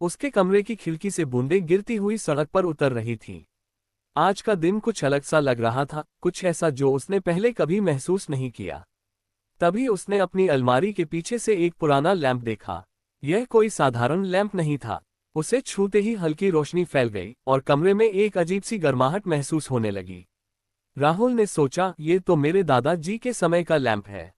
उसके कमरे की खिड़की से बूंदें गिरती हुई सड़क पर उतर रही थीं। आज का दिन कुछ अलग सा लग रहा था, कुछ ऐसा जो उसने पहले कभी महसूस नहीं किया। तभी उसने अपनी अलमारी के पीछे से एक पुराना लैंप देखा। यह कोई साधारण लैंप नहीं था। उसे छूते ही हल्की रोशनी फैल गई और कमरे में एक अजीब सी गर्माहट महसूस होने लगी। राहुल ने सोचा, ये तो मेरे दादाजी के समय का लैंप है।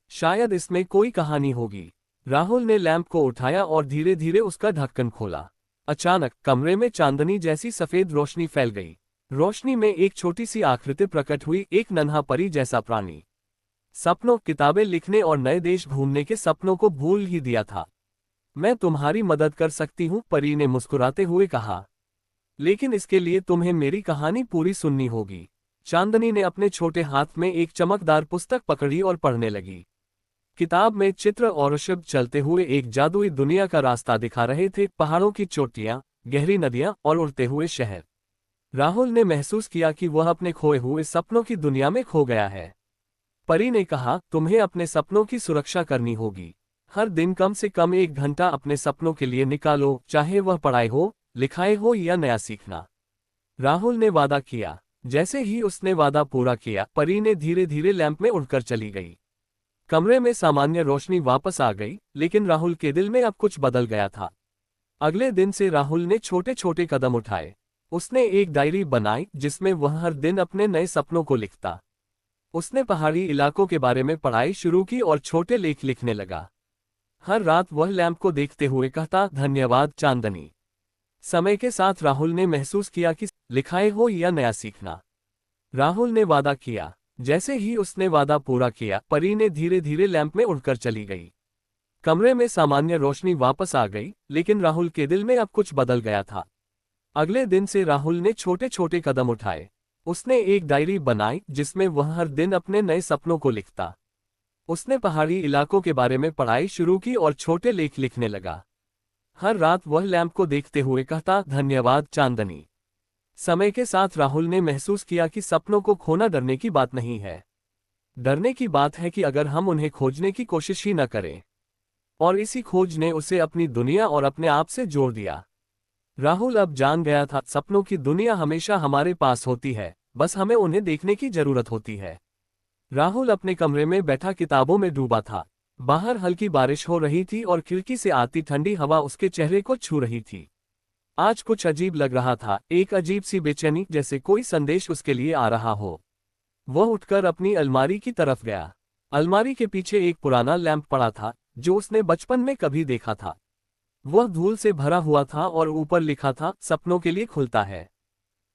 शायद इसमें कोई कहानी होगी। राहुल ने लैंप को उठाया और धीरे धीरे उसका ढक्कन खोला। अचानक कमरे में चांदनी जैसी सफेद रोशनी फैल गई। रोशनी में एक छोटी सी आकृति प्रकट हुई, एक नन्हा परी जैसा प्राणी। सपनों, किताबें लिखने और नए देश घूमने के सपनों को भूल ही दिया था। मैं तुम्हारी मदद कर सकती हूँ, परी ने मुस्कुराते हुए कहा। लेकिन इसके लिए तुम्हें मेरी कहानी पूरी सुननी होगी। चांदनी ने अपने छोटे हाथ में एक चमकदार पुस्तक पकड़ी और पढ़ने लगी। किताब में चित्र और शब्द चलते हुए एक जादुई दुनिया का रास्ता दिखा रहे थे, पहाड़ों की चोटियां, गहरी नदियां और उड़ते हुए शहर। राहुल ने महसूस किया कि वह अपने खोए हुए सपनों की दुनिया में खो गया है। परी ने कहा, तुम्हें अपने सपनों की सुरक्षा करनी होगी। हर दिन कम से कम 1 घंटा अपने सपनों के लिए निकालो, चाहे वह पढ़ाई हो, लिखाई हो या नया सीखना। राहुल ने वादा किया। जैसे ही उसने वादा पूरा किया, परी ने धीरे धीरे लैंप में उड़कर चली गई। कमरे में सामान्य रोशनी वापस आ गई, लेकिन राहुल के दिल में अब कुछ बदल गया था। अगले दिन से राहुल ने छोटे छोटे कदम उठाए। उसने एक डायरी बनाई जिसमें वह हर दिन अपने नए सपनों को लिखता। उसने पहाड़ी इलाकों के बारे में पढ़ाई शुरू की और छोटे लेख लिखने लगा। हर रात वह लैंप को देखते हुए कहता, धन्यवाद चांदनी। समय के साथ राहुल ने महसूस किया कि लिखाई हो या नया सीखना, राहुल ने वादा किया। जैसे ही उसने वादा पूरा किया, परी ने धीरे धीरे लैंप में उड़कर चली गई। कमरे में सामान्य रोशनी वापस आ गई, लेकिन राहुल के दिल में अब कुछ बदल गया था। अगले दिन से राहुल ने छोटे छोटे कदम उठाए। उसने एक डायरी बनाई जिसमें वह हर दिन अपने नए सपनों को लिखता। उसने पहाड़ी इलाकों के बारे में पढ़ाई शुरू की और छोटे लेख लिखने लगा। हर रात वह लैंप को देखते हुए कहता, धन्यवाद चांदनी। समय के साथ राहुल ने महसूस किया कि सपनों को खोना डरने की बात नहीं है। डरने की बात है कि अगर हम उन्हें खोजने की कोशिश ही न करें। और इसी खोज ने उसे अपनी दुनिया और अपने आप से जोड़ दिया। राहुल अब जान गया था, सपनों की दुनिया हमेशा हमारे पास होती है, बस हमें उन्हें देखने की जरूरत होती है। राहुल अपने कमरे में बैठा किताबों में डूबा था। बाहर हल्की बारिश हो रही थी और खिड़की से आती ठंडी हवा उसके चेहरे को छू रही थी। आज कुछ अजीब लग रहा था, एक अजीब सी बेचैनी, जैसे कोई संदेश उसके लिए आ रहा हो। वह उठकर अपनी अलमारी की तरफ गया। अलमारी के पीछे एक पुराना लैंप पड़ा था, जो उसने बचपन में कभी देखा था। वह धूल से भरा हुआ था और ऊपर लिखा था, सपनों के लिए खुलता है।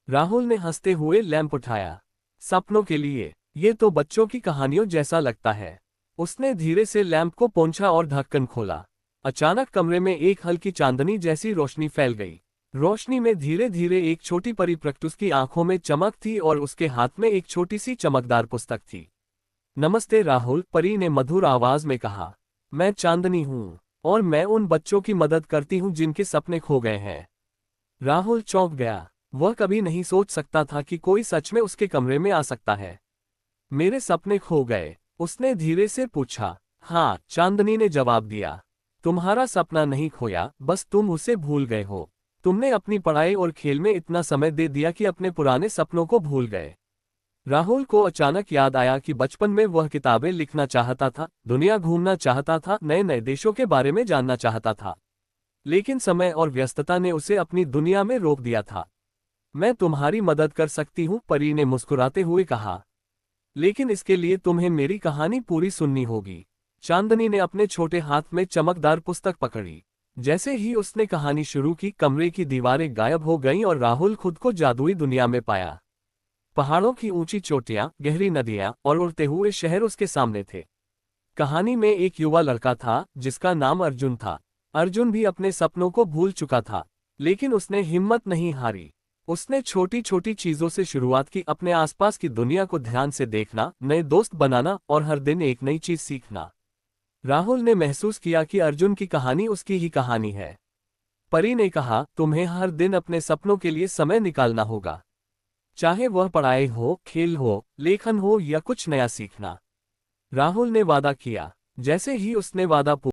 राहुल ने हंसते हुए लैंप उठाया। सपनों के लिए, ये तो बच्चों की कहानियों जैसा लगता है। उसने धीरे से लैंप को पोंछा और ढक्कन खोला। अचानक कमरे में एक हल्की चांदनी जैसी रोशनी फैल गई। रोशनी में धीरे धीरे एक छोटी परी प्रकट, उसकी आंखों में चमक थी और उसके हाथ में एक छोटी सी चमकदार पुस्तक थी। नमस्ते राहुल, परी ने मधुर आवाज में कहा। मैं चांदनी हूँ और मैं उन बच्चों की मदद करती हूँ जिनके सपने खो गए हैं। राहुल चौंक गया। वह कभी नहीं सोच सकता था कि कोई सच में उसके कमरे में आ सकता है। मेरे सपने खो गए? उसने धीरे से पूछा। हाँ, चांदनी ने जवाब दिया। तुम्हारा सपना नहीं खोया, बस तुम उसे भूल गए हो। तुमने अपनी पढ़ाई और खेल में इतना समय दे दिया कि अपने पुराने सपनों को भूल गए। राहुल को अचानक याद आया कि बचपन में वह किताबें लिखना चाहता था, दुनिया घूमना चाहता था, नए नए देशों के बारे में जानना चाहता था। लेकिन समय और व्यस्तता ने उसे अपनी दुनिया में रोक दिया था। मैं तुम्हारी मदद कर सकती हूँ, परी ने मुस्कुराते हुए कहा। लेकिन इसके लिए तुम्हें मेरी कहानी पूरी सुननी होगी। चांदनी ने अपने छोटे हाथ में चमकदार पुस्तक पकड़ी। जैसे ही उसने कहानी शुरू की, कमरे की दीवारें गायब हो गईं और राहुल खुद को जादुई दुनिया में पाया। पहाड़ों की ऊंची चोटियां, गहरी नदियां और उड़ते हुए शहर उसके सामने थे। कहानी में एक युवा लड़का था जिसका नाम अर्जुन था। अर्जुन भी अपने सपनों को भूल चुका था, लेकिन उसने हिम्मत नहीं हारी। उसने छोटी छोटी चीजों से शुरुआत की, अपने आसपास की दुनिया को ध्यान से देखना, नए दोस्त बनाना और हर दिन एक नई चीज सीखना। राहुल ने महसूस किया कि अर्जुन की कहानी उसकी ही कहानी है। परी ने कहा, तुम्हें हर दिन अपने सपनों के लिए समय निकालना होगा, चाहे वह पढ़ाई हो, खेल हो, लेखन हो या कुछ नया सीखना। राहुल ने वादा किया। जैसे ही उसने वादा